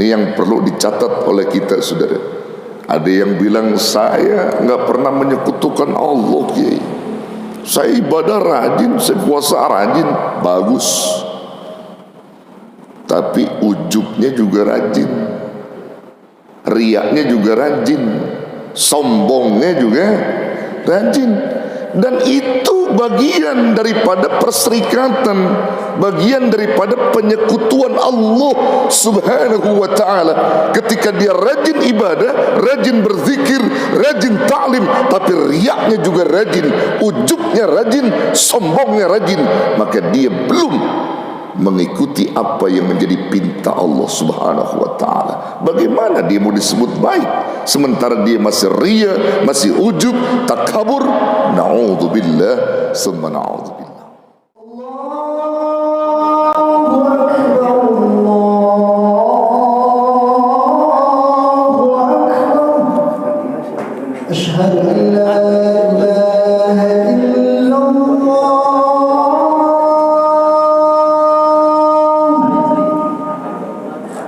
Ini yang perlu dicatat oleh kita, saudara. Ada yang bilang, saya nggak pernah menyekutukan Allah, Kiai. Saya ibadah rajin, saya puasa rajin. Bagus. Tapi ujubnya juga rajin, riaknya juga rajin, sombongnya juga rajin. Dan itu bagian daripada perserikatan, bagian daripada penyekutuan Allah subhanahu wa ta'ala. Ketika dia rajin ibadah, rajin berzikir, rajin ta'lim, tapi riaknya juga rajin, ujubnya rajin, sombongnya rajin, maka dia belum mengikuti apa yang menjadi pinta Allah subhanahu wa ta'ala. Bagaimana dia mau disebut baik sementara dia masih ria, masih ujub, takabur? Na'udzubillah summa na'udzubillah. Asyhadu an la ilaha illallah.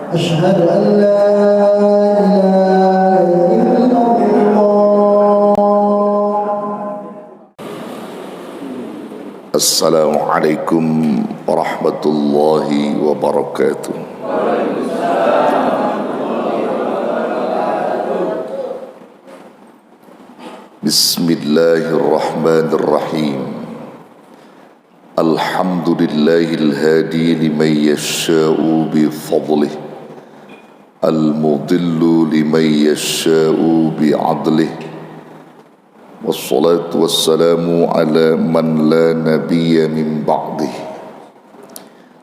Asyhadu an la ilaha illallah. Assalamualaikum warahmatullahi wabarakatuh. Bismillahirrahmanirrahim. Alhamdulillahil hadi liman yasha'u bi fadlih, al-mudillu liman yasha'u bi adlih. Wassalatu wassalamu ala man la nabiyya min ba'dih,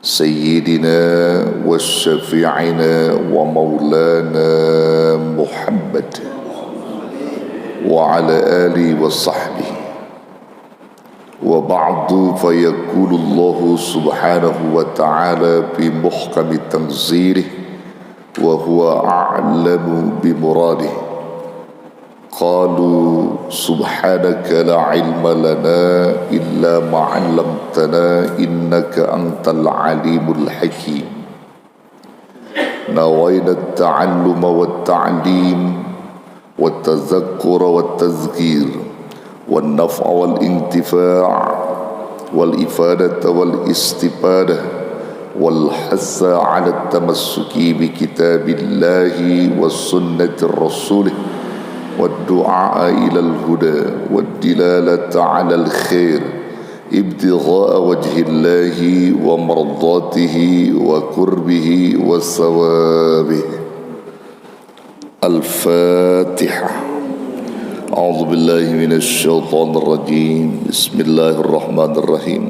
sayyidina wa syafi'ina wa maulana Muhammad wa ala alihi wa sahbihi. Wa ba'du, fayaqulu Allah subhanahu wa ta'ala fi muhkami tanzilih wa huwa a'lamu bi muradih. Qalu subhanaka la ilma lana illa ma 'allamtana innaka antal alimul hakim. Nawayna at-ta'alluma wat-ta'lim والتذكر والتذكير والنفع والانتفاع والإفادة والاستفادة والحث على التمسك بكتاب الله وسنة الرسول والدعاء إلى الهدى والدلالة على الخير ابتغاء وجه الله ومرضاته وقربه وثوابه. الفاتحة. أعوذ بالله من الشيطان الرجيم. بسم الله الرحمن الرحيم.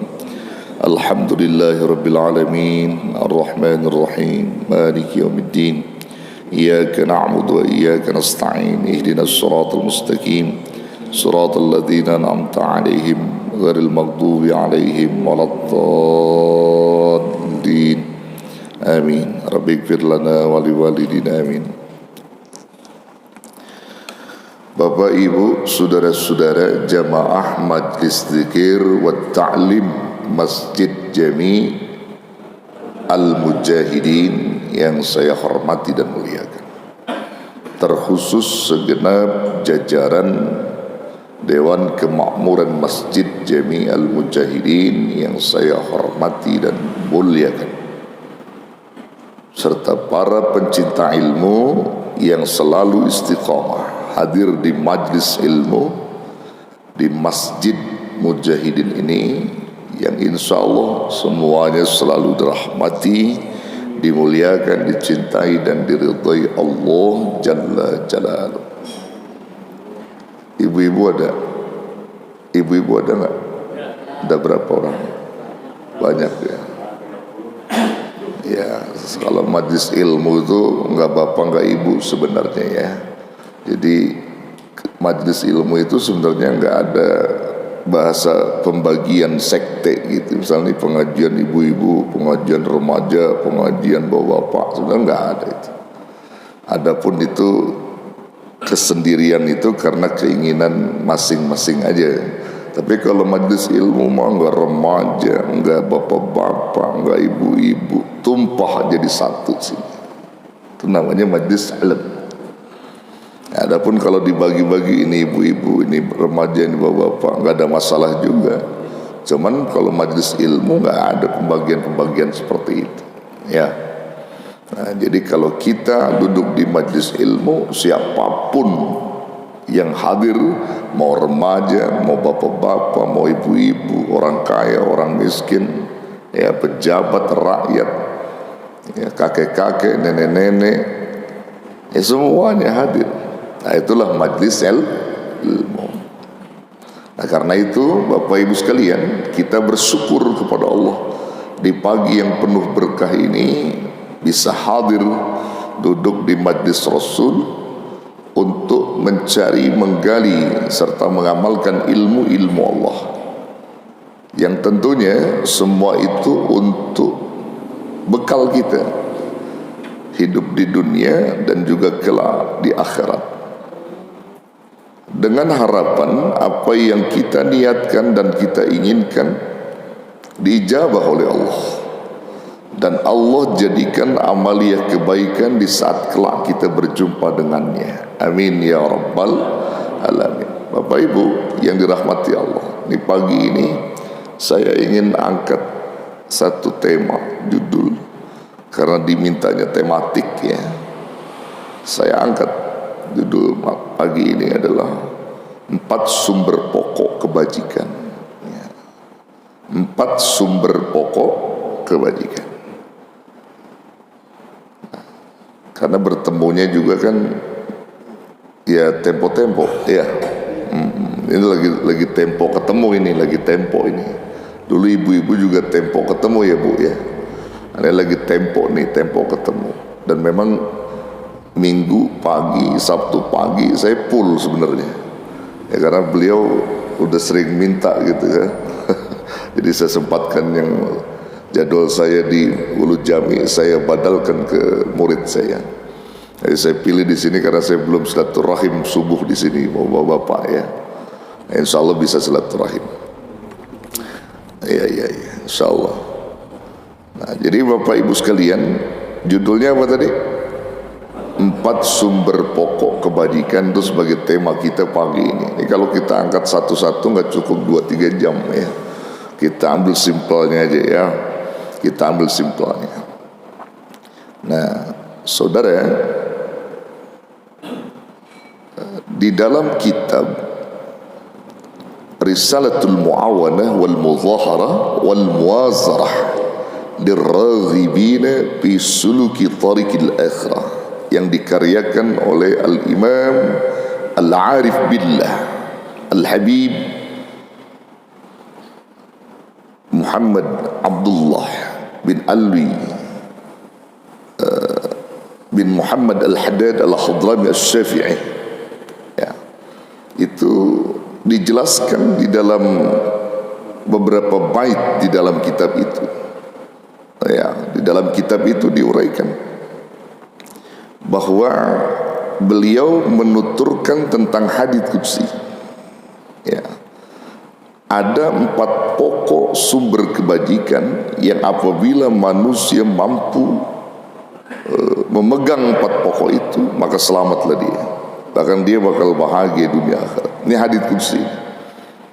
الحمد لله رب العالمين الرحمن الرحيم مالك يوم الدين. إياك نعبد وإياك نستعين. اهدنا الصراط المستقيم صراط الذين أنعمت عليهم غير المغضوب عليهم ولا الضالين. آمين. رب اغفر لنا ولوالدينا. آمين. Bapak Ibu, saudara-saudara jamaah Majlis Zikir wa Ta'lim Masjid Jami Al-Mujahidin yang saya hormati dan muliakan, terkhusus segenap jajaran Dewan Kemakmuran Masjid Jami Al-Mujahidin yang saya hormati dan muliakan, serta para pencinta ilmu yang selalu istiqamah hadir di majlis ilmu di Masjid Mujahidin ini, yang insya Allah semuanya selalu dirahmati, dimuliakan, dicintai dan diridhai Allah Jalla Jalaluh. Ibu-ibu ada? Ibu-ibu ada nggak? Ada berapa orang? Banyak ya. Ya, kalau majlis ilmu itu nggak bapak nggak ibu sebenarnya ya. Jadi majlis ilmu itu sebenarnya nggak ada bahasa pembagian sekte gitu. Misalnya pengajian ibu-ibu, pengajian remaja, pengajian bapak-bapak, sebenarnya nggak ada itu. Adapun itu kesendirian itu karena keinginan masing-masing aja. Tapi kalau majlis ilmu mah nggak remaja, nggak bapak-bapak, nggak ibu-ibu, tumpah jadi satu sih. Itu namanya majlis ilmu. Adapun kalau dibagi-bagi ini ibu-ibu, ini remaja, ini bapak-bapak, nggak ada masalah juga. Cuman kalau majlis ilmu nggak ada pembagian-pembagian seperti itu, ya. Nah, jadi kalau kita duduk di majlis ilmu, siapapun yang hadir, mau remaja, mau bapak-bapak, mau ibu-ibu, orang kaya, orang miskin, ya, pejabat, rakyat, ya, kakek-kakek, nenek-nenek, ya semuanya hadir. Nah, itulah majlis ilmu. Nah, karena itu Bapak Ibu sekalian, kita bersyukur kepada Allah di pagi yang penuh berkah ini bisa hadir duduk di majlis Rasul untuk mencari, menggali serta mengamalkan ilmu-ilmu Allah, yang tentunya semua itu untuk bekal kita hidup di dunia dan juga kelak di akhirat, dengan harapan apa yang kita niatkan dan kita inginkan diijabah oleh Allah, dan Allah jadikan amaliyah kebaikan di saat kelak kita berjumpa dengannya. Amin ya rabbal alamin. Bapak Ibu yang dirahmati Allah, di pagi ini saya ingin angkat satu tema, judul, karena dimintanya tematik, ya. Saya angkat judul pagi ini adalah 4 sumber pokok kebajikan, ya. 4 sumber pokok kebajikan. Karena bertemunya juga kan ya tempo-tempo, ya. Ini lagi tempo ketemu, ini lagi tempo ini. Dulu ibu-ibu juga tempo ketemu, ya Bu, ya. Ini lagi tempo nih, tempo ketemu. Dan memang Minggu pagi, Sabtu pagi saya full sebenarnya, ya, karena beliau udah sering minta gitu ya. Jadi saya sempatkan yang jadwal saya di Ulu Jami, saya badalkan ke murid saya. Jadi saya pilih di sini karena saya belum silaturahim subuh di sini, bapak-bapak, ya. Insya Allah bisa silaturahim. Ya, insya Allah. Nah, jadi Bapak Ibu sekalian, judulnya apa tadi? 4 sumber pokok kebajikan, itu sebagai tema kita pagi ini. Ini kalau kita angkat satu-satu nggak cukup 2-3 jam, ya. Kita ambil simpelnya aja, ya. Kita ambil simpelnya. Nah, saudara, di dalam kitab Risalatul Muawanah wal Muzaharah wal Muwazarah lirraghibina fi suluki tariqil akhirah, yang dikaryakan oleh Al-Imam Al-Arif Billah Al-Habib Muhammad Abdullah bin Alwi bin Muhammad Al-Haddad Al-Hadrami Al-Syafi'i, ya. Itu dijelaskan di dalam beberapa bait di dalam kitab itu, ya. Di dalam kitab itu diuraikan bahwa beliau menuturkan tentang hadits qudsi, ya. Ada 4 pokok sumber kebajikan yang apabila manusia mampu memegang 4 pokok itu, maka selamatlah dia, bahkan dia bakal bahagia dunia akhirat. Ini hadits qudsi.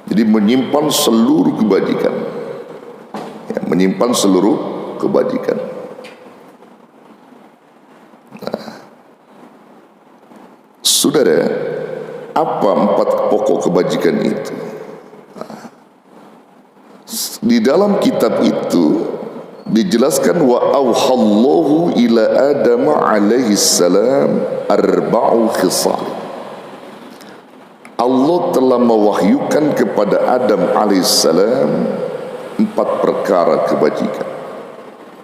Jadi menyimpan seluruh kebajikan, ya, menyimpan seluruh kebajikan. Saudara, apa 4 pokok kebajikan itu? Di dalam kitab itu dijelaskan wa auhallahu ila Adam alaihi salam 4 khisal. Allah telah mewahyukan kepada Adam alaihi salam 4 perkara kebajikan.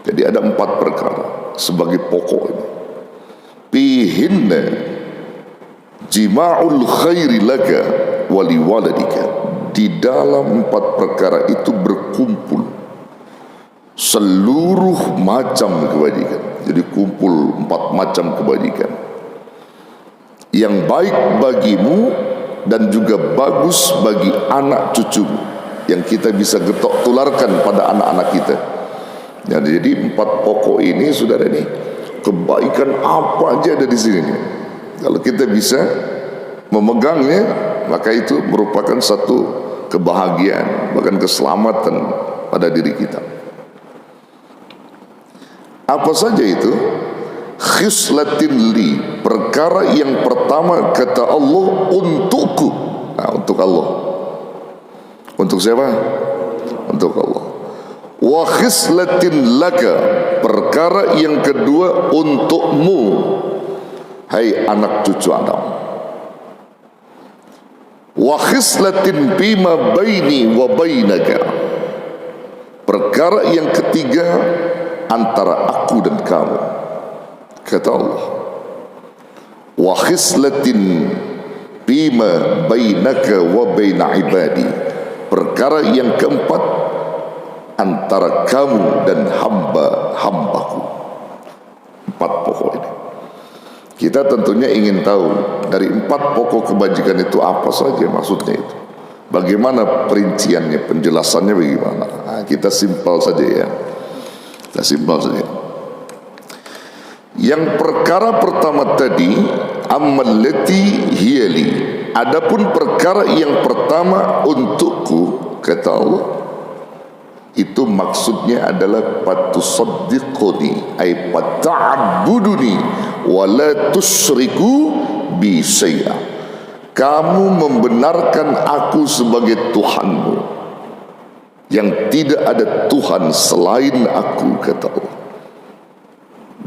Jadi ada 4 perkara sebagai pokok ini. Fihinna jima'ul khairi laka wali waladika. Di dalam 4 perkara itu berkumpul seluruh macam kebajikan. Jadi kumpul 4 macam kebajikan yang baik bagimu dan juga bagus bagi anak cucumu, yang kita bisa getok tularkan pada anak-anak kita. Jadi 4 pokok ini, saudara, ini kebaikan apa aja ada di sini. Kalau kita bisa memegangnya, maka itu merupakan satu kebahagiaan, bahkan keselamatan pada diri kita. Apa saja itu? Khislatin li, perkara yang pertama kata Allah untukku. Nah, untuk Allah. Untuk siapa? Untuk Allah. Wa khislatin laka, perkara yang kedua untukmu, hai anak cucu Adam. Wa khislatin bima baini wa bainaka, perkara yang ketiga antara aku dan kamu, kata Allah. Wa khislatin bima bainaka wa baina ibadi, perkara yang keempat antara kamu dan hamba-hambaku. 4 pokok ini. Kita tentunya ingin tahu dari 4 pokok kebajikan itu apa saja maksudnya itu. Bagaimana perinciannya, penjelasannya bagaimana. Nah, kita simpel saja ya. Kita simpel saja. Yang perkara pertama tadi, amallati hiyali, adapun perkara yang pertama untukku, kata Allah, itu maksudnya adalah patusaddiquni, ay pata'buduni wa la tusyriku bi syai'a, kamu membenarkan aku sebagai Tuhanmu, yang tidak ada Tuhan selain aku, kata Allah,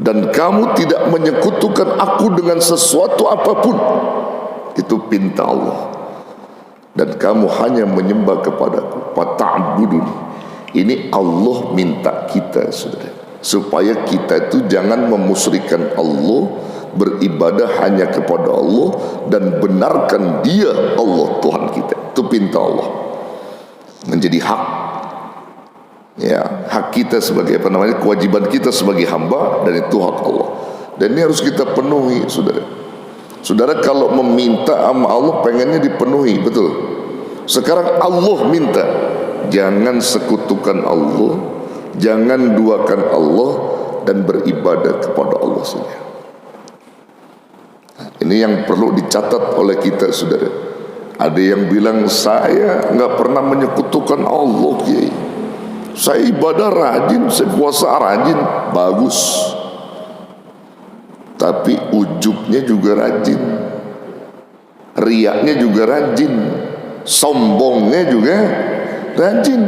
dan kamu tidak menyekutukan aku dengan sesuatu apapun. Itu perintah Allah. Dan kamu hanya menyembah kepadaku, pata'buduni. Ini Allah minta kita, saudara, supaya kita itu jangan memusyrikan Allah, beribadah hanya kepada Allah dan benarkan Dia Allah Tuhan kita. Itu perintah Allah, menjadi hak, ya, hak kita sebagai kewajiban kita sebagai hamba, dan itu hak Allah. Dan ini harus kita penuhi, saudara. Saudara kalau meminta sama Allah pengennya dipenuhi, betul. Sekarang Allah minta, jangan sekutukan Allah, jangan duakan Allah, dan beribadah kepada Allah saja. Ini yang perlu dicatat oleh kita, saudara. Ada yang bilang, saya nggak pernah menyekutukan Allah, Kiai. Saya ibadah rajin, saya puasa rajin, bagus. Tapi ujubnya juga rajin, riaknya juga rajin, sombongnya juga rajin.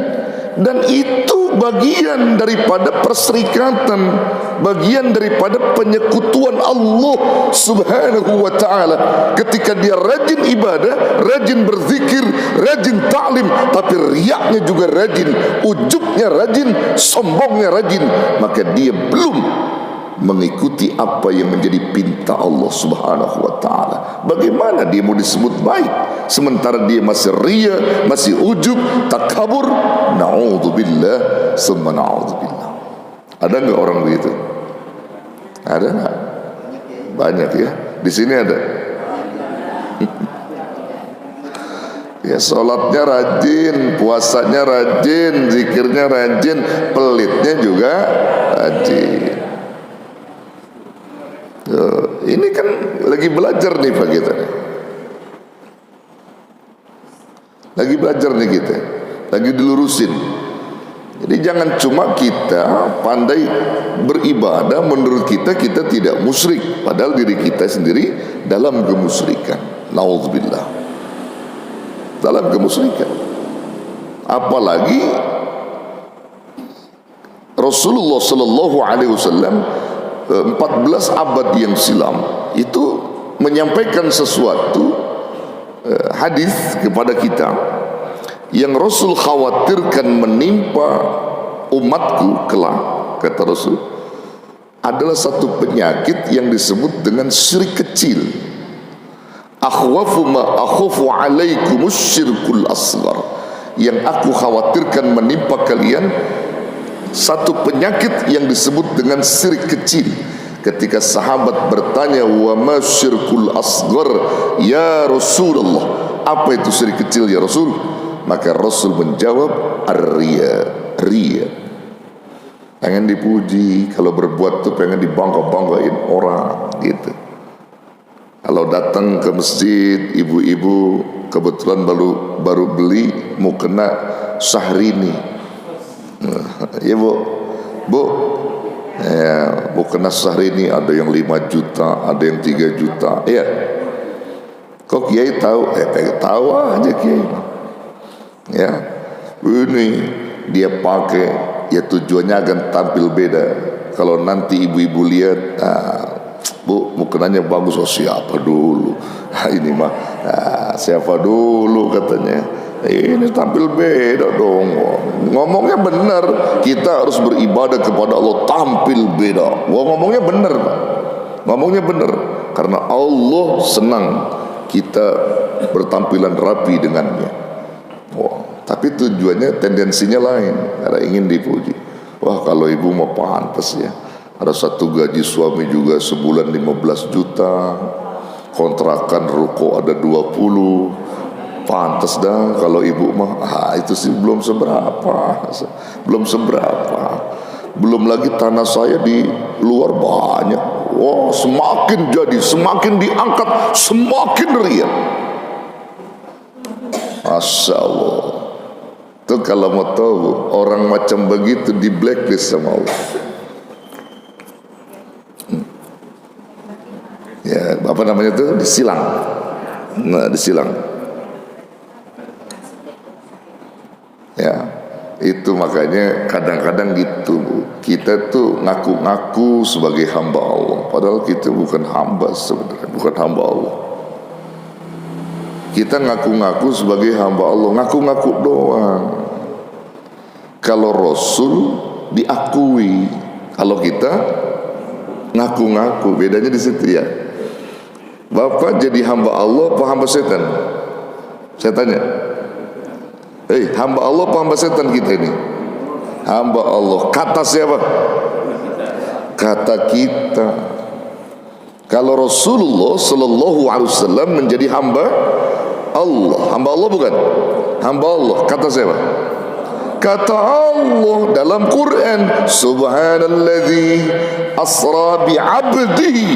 Dan itu bagian daripada perserikatan, bagian daripada penyekutuan Allah subhanahu wa ta'ala. Ketika dia rajin ibadah, rajin berzikir, rajin ta'lim, tapi riaknya juga rajin, ujubnya rajin, sombongnya rajin, maka dia belum mengikuti apa yang menjadi perintah Allah subhanahu wa ta'ala. Bagaimana dia mau disebut baik sementara dia masih riya, masih ujub, takabur? Na'udzubillah summa na'udzubillah. Ada enggak orang begitu? Ada enggak? Banyak ya. Di sini ada. Ya, sholatnya rajin, puasanya rajin, zikirnya rajin, pelitnya juga rajin. Ini kan lagi belajar nih Pak kita, lagi belajar nih kita, lagi dilurusin. Jadi jangan cuma kita pandai beribadah, menurut kita tidak musyrik, padahal diri kita sendiri dalam kemusyrikan. Nauzubillah, dalam kemusyrikan. Apalagi Rasulullah sallallahu alaihi wasallam 14 abad yang silam itu menyampaikan sesuatu hadis kepada kita yang Rasul khawatirkan menimpa umatku kelak, kata Rasul, adalah satu penyakit yang disebut dengan syirik kecil. Akhwafu ma akhafu alaikumus syirkul asghar, yang aku khawatirkan menimpa kalian satu penyakit yang disebut dengan syirik kecil. Ketika sahabat bertanya, wa ma syirkul asghar ya Rasulullah, apa itu syirik kecil ya Rasul? Maka Rasul menjawab, ar-riya, riya. pengen dipuji. Kalau berbuat tuh pengen dibangga-banggain orang gitu. Kalau datang ke masjid, ibu-ibu kebetulan baru beli mau kena Syahrini. Ya bu, ya, mau kena Syahrini, ada yang 5 juta, ada yang 3 juta. Ya, kok kiai tahu? Tahu aja kiai. Ya, ini dia pakai, ya tujuannya akan tampil beda. Kalau nanti ibu-ibu lihat, bu, mukenanya bagus. Oh siapa dulu? Ini mah siapa dulu katanya. Ini tampil beda dong. Ngomongnya benar, kita harus beribadah kepada Allah tampil beda. Wah, ngomongnya benar Pak. Ngomongnya benar, karena Allah senang kita bertampilan rapi dengannya. Wah, tapi tujuannya tendensinya lain, karena ingin dipuji. Wah, kalau ibu mau pantas ya. Ada satu gaji suami juga sebulan 15 juta, kontrakan ruko ada 20, pantas dah. Kalau ibu mah itu sih belum seberapa. Belum lagi tanah saya di luar banyak. Wah, semakin jadi, semakin diangkat, semakin riak. Masya Allah. Tuh kalau mau tahu orang macam begitu di blacklist sama Allah. Ya, apa namanya itu? Disilang. Nah, disilang. Ya, itu makanya kadang-kadang gitu, Bu. Kita tuh ngaku-ngaku sebagai hamba Allah, padahal kita bukan hamba sebenarnya, bukan hamba Allah. Kita ngaku-ngaku sebagai hamba Allah, ngaku-ngaku doang. Kalau Rasul diakui, kalau kita ngaku-ngaku, bedanya di situ ya. Bapak jadi hamba Allah apa hamba setan? Saya tanya. Hamba Allah apa hamba setan kita ini? Hamba Allah. Kata siapa? Kata kita. Kalau Rasulullah Sallallahu Alaihi Wasallam menjadi hamba Allah. Hamba Allah bukan? Hamba Allah. Kata siapa? Kata Allah dalam Quran, Subhanalladzi asra bi'abdihi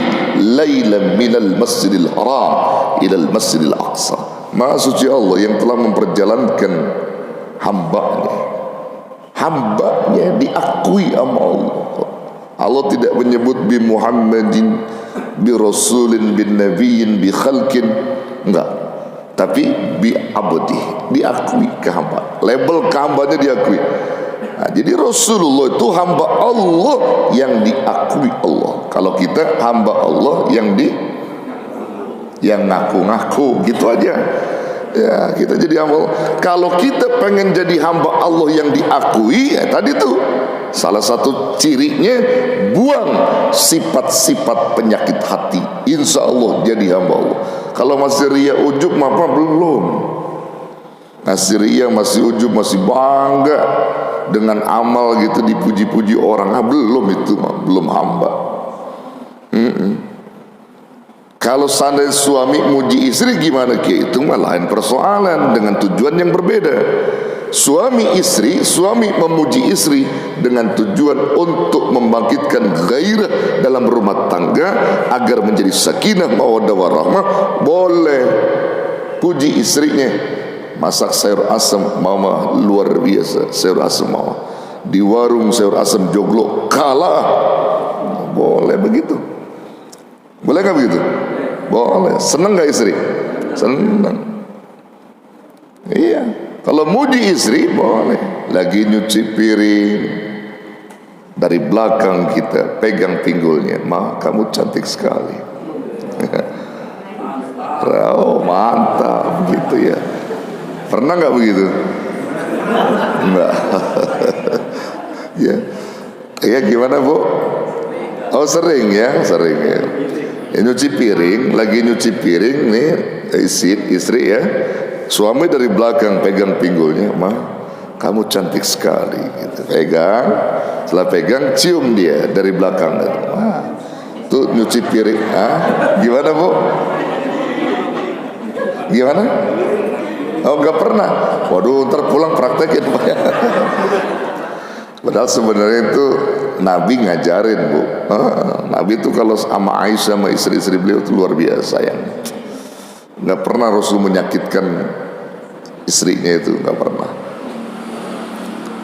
lailan minal masjidil haram ilal masjidil aqsa. Maha suci Allah yang telah memperjalankan hambanya diakui sama Allah. Allah tidak menyebut bi Muhammadin, bi Rasulin, bin Nabiyyin, bi khalqin, enggak, tapi bi abdi, diakui ke hamba, label ke hambanya diakui. Nah, jadi Rasulullah itu hamba Allah yang diakui Allah. Kalau kita hamba Allah yang ngaku-ngaku gitu aja. Ya, kita jadi hamba. Kalau kita pengen jadi hamba Allah yang diakui, ya tadi tuh salah satu cirinya buang sifat-sifat penyakit hati. Insya Allah jadi hamba Allah. Kalau masih riya ujub maka belum. Masih riya, masih ujub, masih bangga dengan amal gitu, dipuji-puji orang, belum itu mah, belum hamba. Kalau seandainya suami muji istri gimana Ki? Itu mah lain persoalan, dengan tujuan yang berbeda. Suami memuji istri dengan tujuan untuk membangkitkan gairah dalam rumah tangga agar menjadi sakinah mawaddah warahmah, boleh. Puji istrinya, masak sayur asam mama luar biasa, sayur asam mama di warung sayur asam joglo kalah, boleh begitu. Boleh nggak begitu? Boleh. Senang nggak istri? Senang. Iya. Kalau muji istri boleh. Lagi nyuci piring, dari belakang kita pegang pinggulnya, Ma, kamu cantik sekali. Oh, mantap gitu ya. Pernah nggak begitu? Enggak. Ya. Ya gimana Bu? Oh sering ya, sering ya. Nyuci piring, lagi nyuci piring nih, istri ya, suami dari belakang pegang pinggulnya, Ma, kamu cantik sekali, gitu. Pegang, setelah pegang cium dia dari belakang, gitu. Wah, tuh nyuci piring, gimana Bu? Gimana? Oh nggak pernah, waduh ntar pulang praktekin Pak ya. Padahal sebenarnya itu Nabi ngajarin, Bu. Nabi itu kalau sama Aisyah, sama istri-istri beliau itu luar biasa ya. Nggak pernah Rasul menyakitkan istrinya itu, nggak pernah.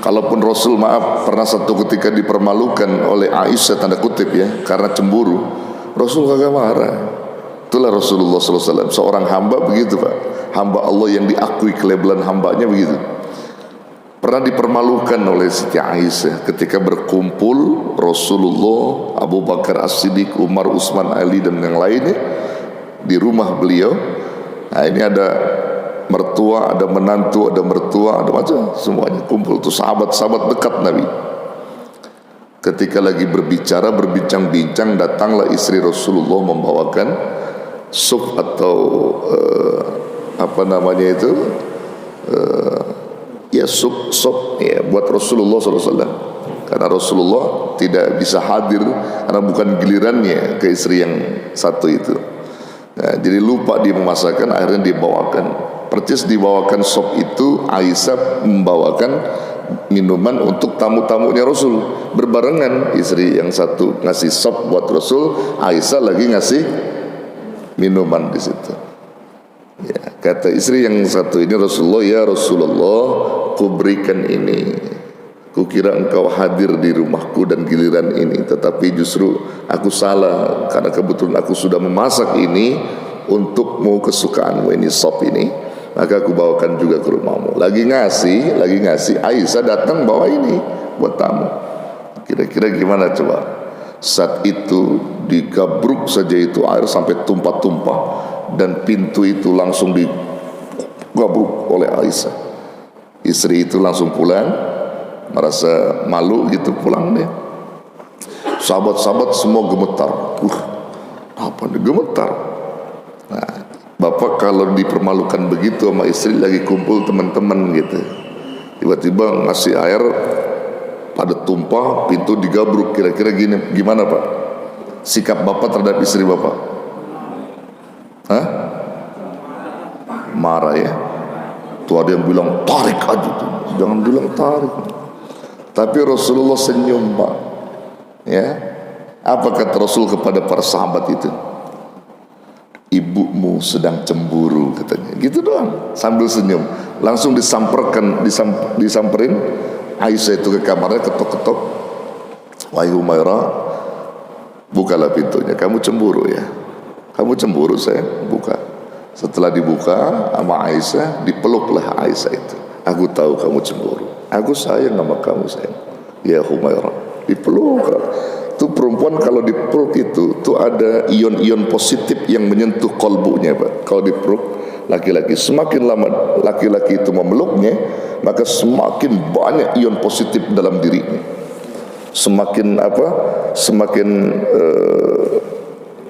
Kalaupun Rasul pernah satu ketika dipermalukan oleh Aisyah tanda kutip ya, karena cemburu, Rasul kagak marah. Itulah Rasulullah SAW, seorang hamba begitu Pak. Hamba Allah yang diakui kelebihan hambanya begitu. Pernah dipermalukan oleh Siti Aisyah ketika berkumpul Rasulullah, Abu Bakar As-Siddiq, Umar, Utsman, Ali dan yang lainnya di rumah beliau. Nah ini ada mertua, ada menantu, ada mertua, ada macam semuanya kumpul tuh sahabat-sahabat dekat Nabi. Ketika lagi berbicara, berbincang-bincang, datanglah istri Rasulullah membawakan sup atau apa namanya itu ya sup ya buat Rasulullah SAW, karena Rasulullah tidak bisa hadir karena bukan gilirannya ke istri yang satu itu. Nah, jadi lupa dia memasakkan, akhirnya dibawakan. Percis dibawakan sop itu, Aisyah membawakan minuman untuk tamu-tamunya Rasul. Berbarengan, istri yang satu ngasih sop buat Rasul, Aisyah lagi ngasih minuman di situ. Ya, kata istri yang satu ini Rasulullah, ya Rasulullah, kuberikan ini. Kukira engkau hadir di rumahku dan giliran ini, tetapi justru aku salah karena kebetulan aku sudah memasak ini untukmu, kesukaanmu ini sop ini, maka aku bawakan juga ke rumahmu. Lagi ngasih, Aisyah datang bawa ini buat tamu. Kira-kira gimana coba? Saat itu digabruk saja itu air sampai tumpah-tumpah dan pintu itu langsung digabruk oleh Aisyah. Istri itu langsung pulang, merasa malu gitu pulang deh. Sahabat-sahabat semua gemetar. Apa nih gemetar? Nah, bapak kalau dipermalukan begitu sama istri lagi kumpul teman-teman gitu, tiba-tiba ngasih air pada tumpah, pintu digabruk, kira-kira gimana Pak? Sikap bapak terhadap istri bapak? Hah? Marah ya? Tuh ada yang bilang tarik aja tuh, jangan bilang tarik. Tapi Rasulullah senyum Pak. Ya, apa kata Rasul kepada para sahabat itu? Ibumu sedang cemburu katanya. Gitu doang, sambil senyum. Langsung disamperin Aisyah itu ke kamarnya, ketok-ketok. Wahai Humairah, bukalah pintunya. Kamu cemburu ya? Kamu cemburu saya? Buka. Setelah dibuka sama Aisyah, dipeluklah Aisyah itu. Aku tahu kamu cemburu. Aku sayang sama kamu sayang. Ya Humairah, dipeluk. Itu perempuan kalau dipeluk itu tuh ada ion-ion positif yang menyentuh kolbunya Pak. Kalau dipeluk laki-laki, semakin lama laki-laki itu memeluknya, maka semakin banyak ion positif dalam dirinya. Semakin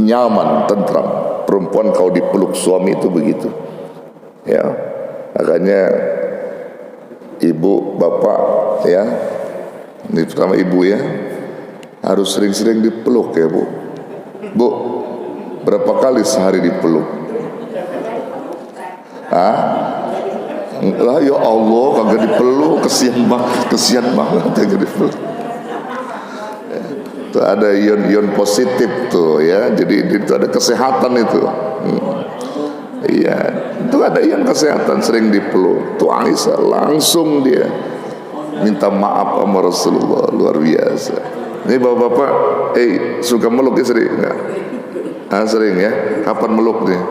nyaman, tentram. Perempuan kalau dipeluk suami itu begitu. Ya, makanya ibu, bapak, ya, ini terutama ibu ya, harus sering-sering dipeluk ya Bu. Bu, berapa kali sehari dipeluk? Hah? Lah ya Allah, kagak dipeluk, kesian banget kagak dipeluk. Itu ada ion-ion positif tuh ya, jadi itu ada kesehatan itu. Iya, itu ada ion kesehatan, sering dipeluk. Tuh Aisyah langsung dia minta maaf sama Rasulullah, luar biasa. Ini bapak-bapak, suka meluk istri enggak? Sering ya. Kapan meluk nih?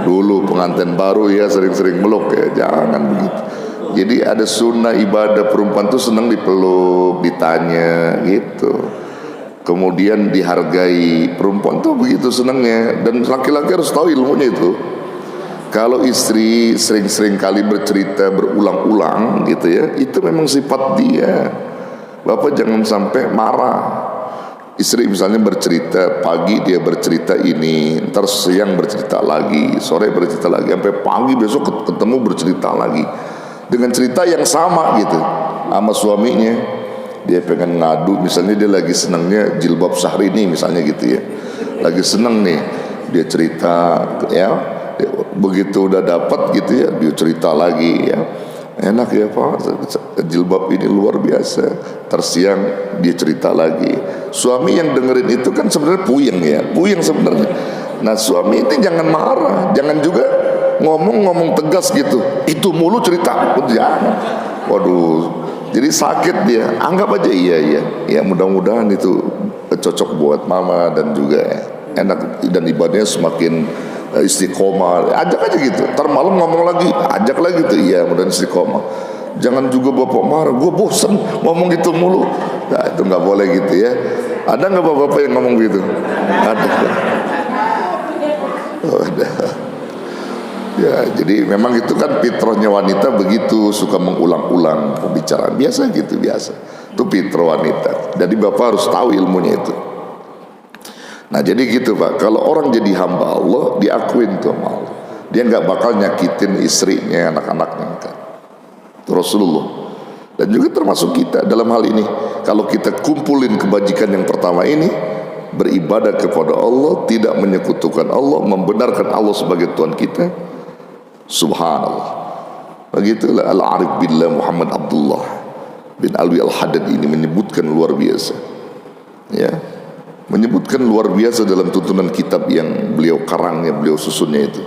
Dulu pengantin baru ya sering-sering meluk ya, jangan begitu. Jadi ada sunnah ibadah, perempuan tuh senang dipeluk, ditanya gitu. Kemudian dihargai, perempuan tuh begitu senangnya. Dan laki-laki harus tahu ilmunya itu. Kalau istri sering-sering kali bercerita berulang-ulang gitu ya, itu memang sifat dia. Bapak jangan sampai marah. Istri misalnya bercerita, pagi dia bercerita ini, ntar siang bercerita lagi, sore bercerita lagi, sampai pagi besok ketemu bercerita lagi dengan cerita yang sama gitu sama suaminya. Dia pengen ngadu, misalnya dia lagi senangnya jilbab Syahrini misalnya gitu ya, lagi seneng nih, dia cerita ya, begitu udah dapat gitu ya, dia cerita lagi ya. enak ya Pak, jilbab ini luar biasa. Tersiang dia cerita lagi. Suami yang dengerin itu kan sebenarnya puyeng sebenarnya. Nah suami itu jangan marah, jangan juga ngomong tegas gitu. Itu mulu cerita, jangan. Waduh, jadi sakit dia. Anggap aja iya. Ya mudah-mudahan itu cocok buat mama dan juga enak, dan ibadahnya semakin istiqomah. Ajak aja gitu. Ntar malam ngomong lagi, ajak lagi tuh. Iya, mudah-mudahan istiqomah. Jangan juga bapak marah, gue bosen ngomong gitu mulu. Nah itu nggak boleh gitu ya. Ada nggak bapak-bapak yang ngomong gitu? Ada. Oh, ada. Ya, jadi memang itu kan fitrahnya wanita begitu, suka mengulang-ulang pembicaraan. Biasa gitu, biasa. Itu fitrah wanita. Jadi bapak harus tahu ilmunya itu. Nah jadi gitu Pak, kalau orang jadi hamba Allah, diakuin tuh sama Allah. Dia nggak bakal nyakitin istrinya, anak-anaknya kan. Itu Rasulullah. Dan juga termasuk kita dalam hal ini. Kalau kita kumpulin kebajikan yang pertama ini, beribadah kepada Allah, tidak menyekutukan Allah, membenarkan Allah sebagai Tuhan kita, subhanallah. Begitulah Al-Arif Billah Muhammad Abdullah bin Alwi Al-Haddad ini menyebutkan luar biasa. Ya, menyebutkan luar biasa dalam tuntunan kitab yang beliau karangnya, beliau susunnya itu.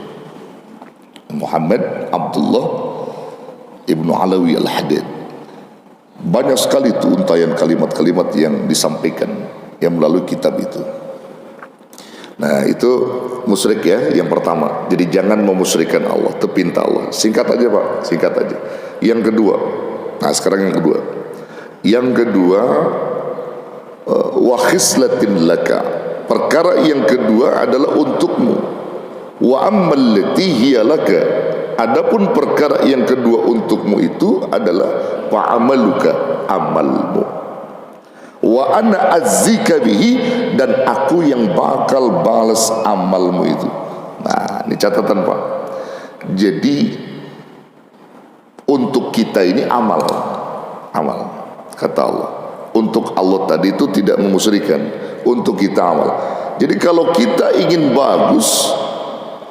Muhammad Abdullah Ibnu Alawi Al-Haddad. Banyak sekali itu untayan kalimat-kalimat yang disampaikan yang melalui kitab itu. Nah itu musyrik ya, yang pertama. Jadi jangan memusyrikan Allah, tepinta Allah. Singkat aja Pak, singkat aja. Yang kedua, nah sekarang yang kedua. Yang kedua, wa khislatin laka. Perkara yang kedua adalah untukmu. Wa ammal lati hiya laka. Adapun perkara yang kedua untukmu itu adalah wa amaluka, amalmu. Wa ana azzika bihi, dan aku yang bakal balas amalmu itu. Nah, ini catatan Pak. Jadi untuk kita ini amal kata Allah. Untuk Allah tadi itu tidak memusyrikan, untuk kita amal. Jadi kalau kita ingin bagus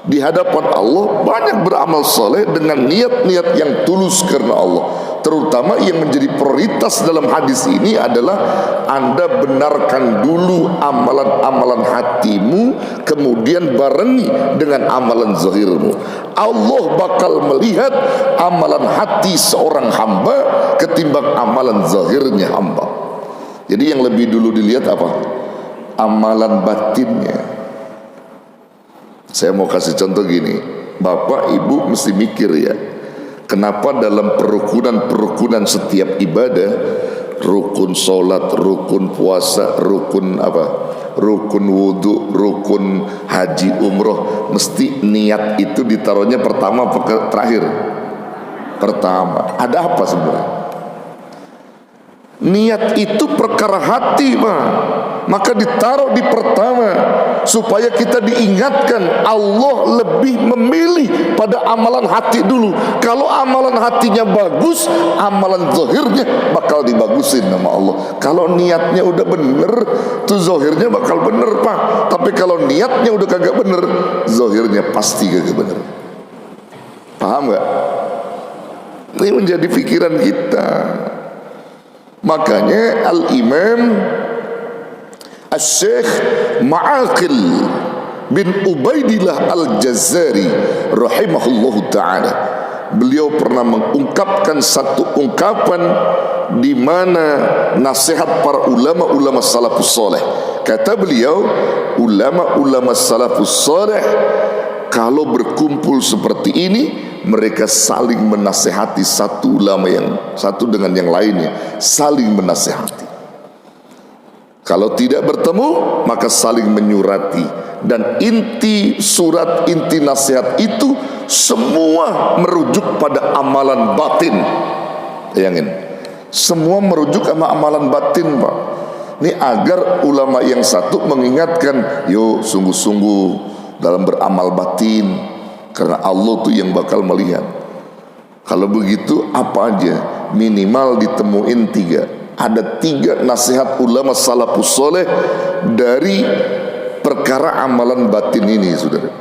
di hadapan Allah, banyak beramal soleh dengan niat-niat yang tulus karena Allah. Terutama yang menjadi prioritas dalam hadis ini adalah Anda benarkan dulu amalan-amalan hatimu, kemudian barengi dengan amalan zahirmu. Allah bakal melihat amalan hati seorang hamba ketimbang amalan zahirnya hamba. Jadi yang lebih dulu dilihat apa? Amalan batinnya. Saya mau kasih contoh gini, bapak ibu mesti mikir ya, kenapa dalam perukunan setiap ibadah, rukun sholat, rukun puasa, rukun wudhu, rukun haji umroh, mesti niat itu ditaruhnya pertama apa terakhir? Pertama. Ada apa sebenarnya? Niat itu perkara hati Pak, maka ditaruh di pertama supaya kita diingatkan Allah lebih memilih pada amalan hati dulu. Kalau amalan hatinya bagus, amalan zahirnya bakal dibagusin sama Allah. Kalau niatnya udah bener, tuh zahirnya bakal bener Pak. Tapi kalau niatnya udah kagak bener, zahirnya pasti kagak bener. Paham gak? Ini menjadi pikiran kita. Makanya Al-Imam Al-Syekh Ma'aqil bin Ubaidillah Al-Jazari rahimahullahu ta'ala, beliau pernah mengungkapkan satu ungkapan di mana nasihat para ulama-ulama salafus saleh. Kata beliau, ulama-ulama salafus saleh kalau berkumpul seperti ini, mereka saling menasehati, satu ulama yang satu dengan yang lainnya saling menasehati. Kalau tidak bertemu, maka saling menyurati. Dan inti surat, inti nasihat itu semua merujuk pada amalan batin. Bayangin, semua merujuk sama amalan batin Pak. Ini agar ulama yang satu mengingatkan, yuk sungguh-sungguh dalam beramal batin, karena Allah tuh yang bakal melihat. Kalau begitu apa aja minimal ditemuin 3. Ada 3 nasihat ulama salafus soleh dari perkara amalan batin ini, saudara.